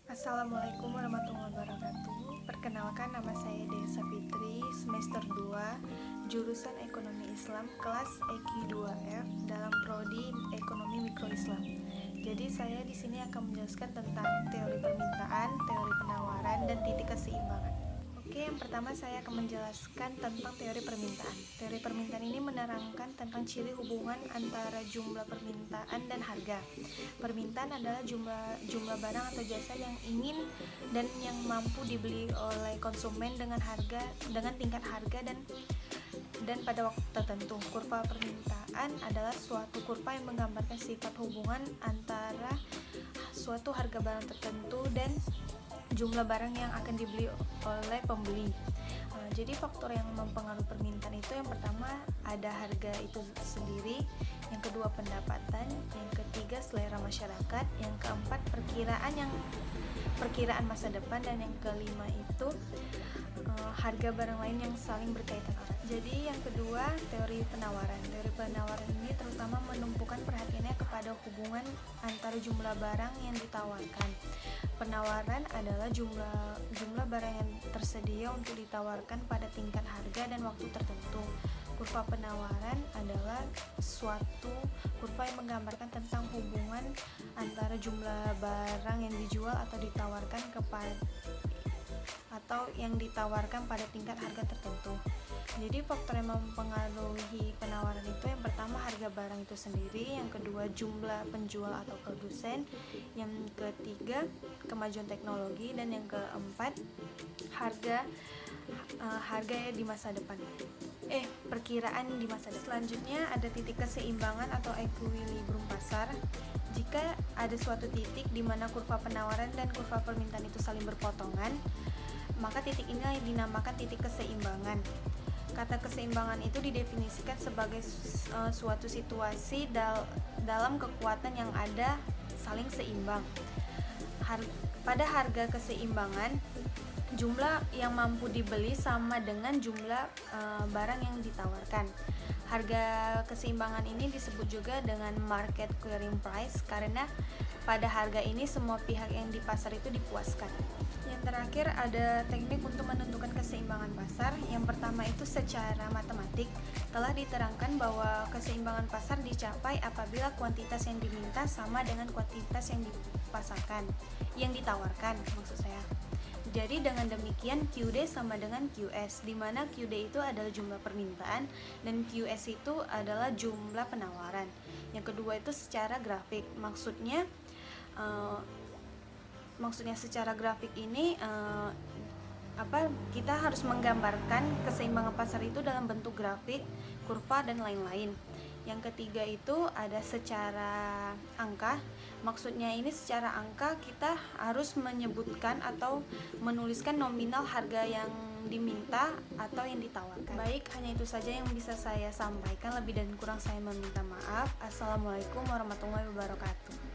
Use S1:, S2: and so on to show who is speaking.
S1: Assalamualaikum warahmatullahi wabarakatuh. Perkenalkan, nama saya Desa Fitri, semester 2, jurusan Ekonomi Islam, kelas EQ 2F dalam prodi Ekonomi Mikro Islam. Jadi saya di sini akan menjelaskan tentang teori permintaan, teori penawaran, dan titik keseimbangan. Oke, yang pertama saya akan menjelaskan tentang teori permintaan. Teori permintaan ini menerangkan tentang ciri hubungan antara jumlah permintaan dan harga. Permintaan adalah jumlah barang atau jasa yang ingin dan yang mampu dibeli oleh konsumen dengan tingkat harga dan pada waktu tertentu. Kurva permintaan adalah suatu kurva yang menggambarkan sifat hubungan antara suatu harga barang tertentu dan jumlah barang yang akan dibeli oleh pembeli. Jadi faktor yang mempengaruhi permintaan itu yang pertama ada harga itu sendiri, yang kedua pendapatan, yang ketiga selera masyarakat, yang keempat perkiraan masa depan, dan yang kelima itu harga barang lain yang saling berkaitan erat. Jadi yang kedua teori penawaran. Teori penawaran ini terutama menumpukan perhatiannya kepada hubungan antara jumlah barang yang ditawarkan. Penawaran adalah jumlah barang yang tersedia untuk ditawarkan pada tingkat harga dan waktu tertentu. Kurva penawaran adalah suatu kurva yang menggambarkan tentang hubungan antara jumlah barang yang dijual atau yang ditawarkan pada tingkat harga tertentu. Jadi faktor yang mempengaruhi penawaran itu yang pertama harga barang itu sendiri, yang kedua jumlah penjual atau produsen, yang ketiga kemajuan teknologi, dan yang keempat harga di masa depan. Perkiraan di masa depan. Selanjutnya ada titik keseimbangan atau equilibrium pasar. Jika ada suatu titik di mana kurva penawaran dan kurva permintaan itu saling berpotongan, maka titik ini dinamakan titik keseimbangan. Kata keseimbangan itu didefinisikan sebagai suatu situasi dalam kekuatan yang ada saling seimbang. Pada harga keseimbangan, jumlah yang mampu dibeli sama dengan jumlah barang yang ditawarkan. Harga keseimbangan ini disebut juga dengan market clearing price karena pada harga ini semua pihak yang di pasar itu dipuaskan. Yang terakhir ada teknik untuk menentukan keseimbangan pasar. Yang pertama itu secara matematik telah diterangkan bahwa keseimbangan pasar dicapai apabila kuantitas yang diminta sama dengan kuantitas yang ditawarkan maksud saya. Jadi dengan demikian QD sama dengan QS, di mana QD itu adalah jumlah permintaan dan QS itu adalah jumlah penawaran. Yang kedua itu secara grafik, maksudnya secara grafik ini kita harus menggambarkan keseimbangan pasar itu dalam bentuk grafik, kurva, dan lain-lain. Yang ketiga itu ada secara angka. Maksudnya ini secara angka kita harus menyebutkan atau menuliskan nominal harga yang diminta atau yang ditawarkan. Baik, hanya itu saja yang bisa saya sampaikan. Lebih dan kurang saya meminta maaf. Assalamualaikum warahmatullahi wabarakatuh.